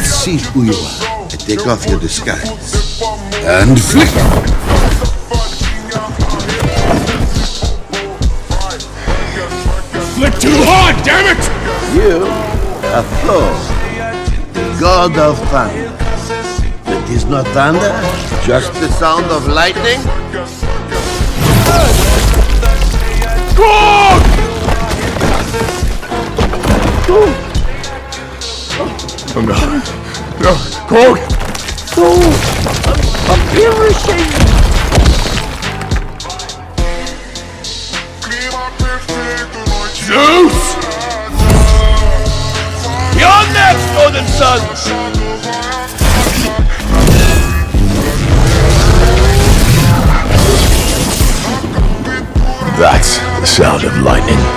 Let's see who you are. I take off your disguise. And flick! Flick too hard, damn it! You are Thor, the god of thunder. It is not thunder, just the sound of lightning. Korg! Oh no. No, Korg! I'm perishing! Zeus! You're next, Northern Sons! That's the sound of lightning.